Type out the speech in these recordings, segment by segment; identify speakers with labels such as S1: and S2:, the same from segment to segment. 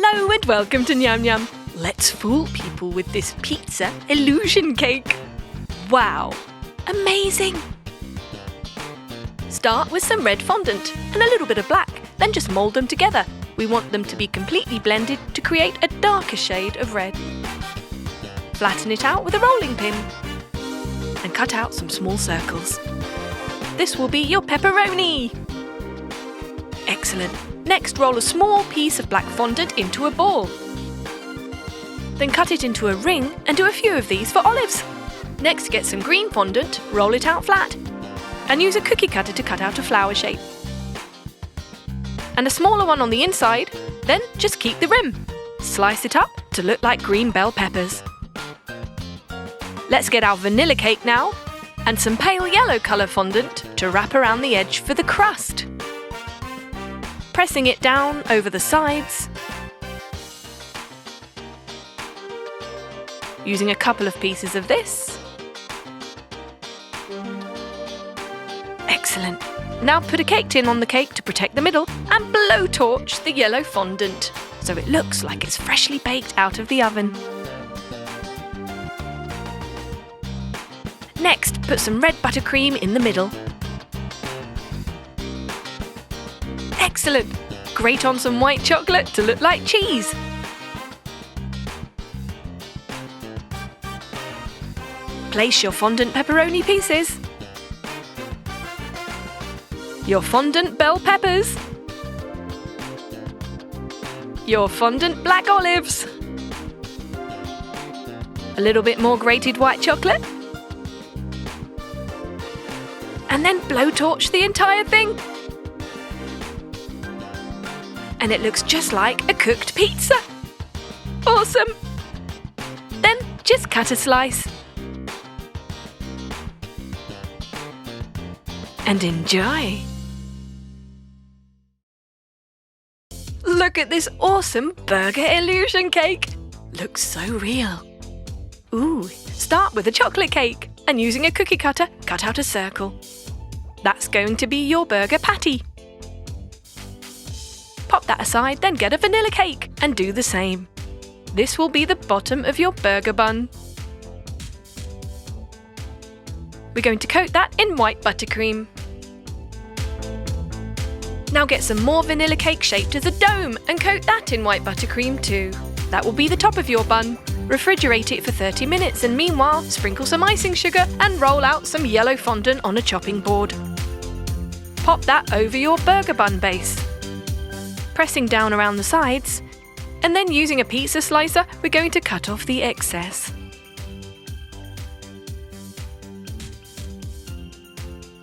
S1: Hello and welcome to Nyam Nyam. Let's fool people with this pizza illusion cake. Wow, amazing! Start with some red fondant and a little bit of black, then just mould them together. We want them to be completely blended to create a darker shade of red. Flatten it out with a rolling pin and cut out some small circles. This will be your pepperoni. Excellent. Next, roll a small piece of black fondant into a ball. Then cut it into a ring and do a few of these for olives. Next, get some green fondant, roll it out flat, and use a cookie cutter to cut out a flower shape. And a smaller one on the inside, then just keep the rim. Slice it up to look like green bell peppers. Let's get our vanilla cake now, and some pale yellow colour fondant to wrap around the edge for the crust. Pressing it down over the sides, using a couple of pieces of this. Excellent. Now put a cake tin on the cake to protect the middle and blowtorch the yellow fondant so it looks like it's freshly baked out of the oven. Next, put some red buttercream in the middle. Excellent! Grate on some white chocolate to look like cheese. Place your fondant pepperoni pieces, your fondant bell peppers, your fondant black olives, a little bit more grated white chocolate, and then blowtorch the entire thing. And it looks just like a cooked pizza. Awesome! Then just cut a slice. And enjoy! Look at this awesome burger illusion cake! Looks so real. Ooh, start with a chocolate cake and using a cookie cutter, cut out a circle. That's going to be your burger patty. Pop that aside, then get a vanilla cake and do the same. This will be the bottom of your burger bun. We're going to coat that in white buttercream. Now get some more vanilla cake shaped as a dome and coat that in white buttercream too. That will be the top of your bun. Refrigerate it for 30 minutes and meanwhile sprinkle some icing sugar and roll out some yellow fondant on a chopping board. Pop that over your burger bun base. Pressing down around the sides, and then using a pizza slicer, we're going to cut off the excess.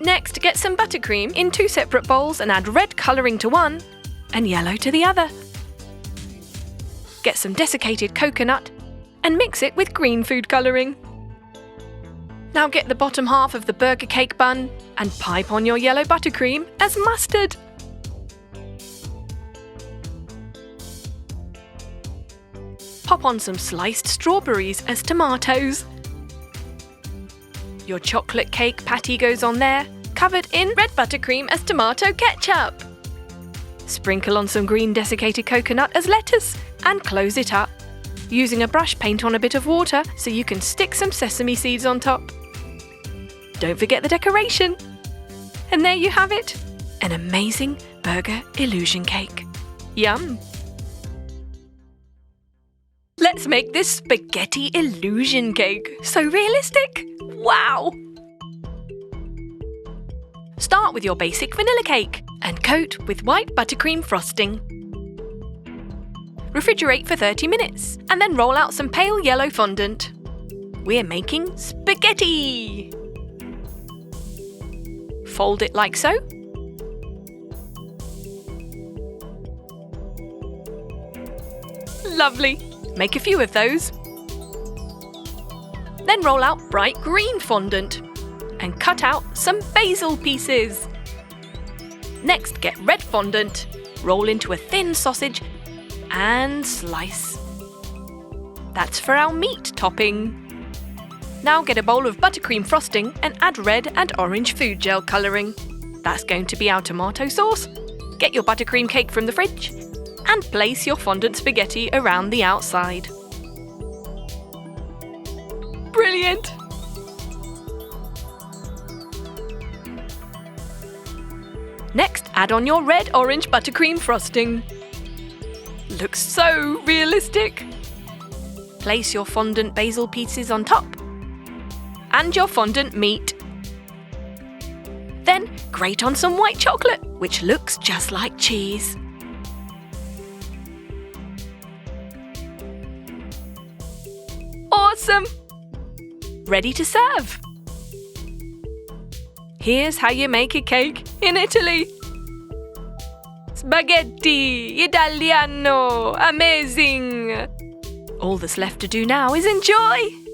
S1: Next, get some buttercream in 2 separate bowls and add red colouring to one and yellow to the other. Get some desiccated coconut and mix it with green food colouring. Now get the bottom half of the burger cake bun and pipe on your yellow buttercream as mustard. Pop on some sliced strawberries as tomatoes. Your chocolate cake patty goes on there, covered in red buttercream as tomato ketchup. Sprinkle on some green desiccated coconut as lettuce and close it up. Using a brush, paint on a bit of water so you can stick some sesame seeds on top. Don't forget the decoration. And there you have it, an amazing burger illusion cake. Yum! Let's make this spaghetti illusion cake. So realistic! Wow! Start with your basic vanilla cake and coat with white buttercream frosting. Refrigerate for 30 minutes and then roll out some pale yellow fondant. We're making spaghetti! Fold it like so. Lovely! Make a few of those. Then roll out bright green fondant and cut out some basil pieces. Next, get red fondant, roll into a thin sausage and slice. That's for our meat topping. Now get a bowl of buttercream frosting and add red and orange food gel colouring. That's going to be our tomato sauce. Get your buttercream cake from the fridge and place your fondant spaghetti around the outside. Brilliant! Next, add on your red-orange buttercream frosting. Looks so realistic! Place your fondant basil pieces on top and your fondant meat. Then grate on some white chocolate, which looks just like cheese. Awesome! Ready to serve! Here's how you make a cake in Italy. Spaghetti Italiano! Amazing! All that's left to do now is enjoy!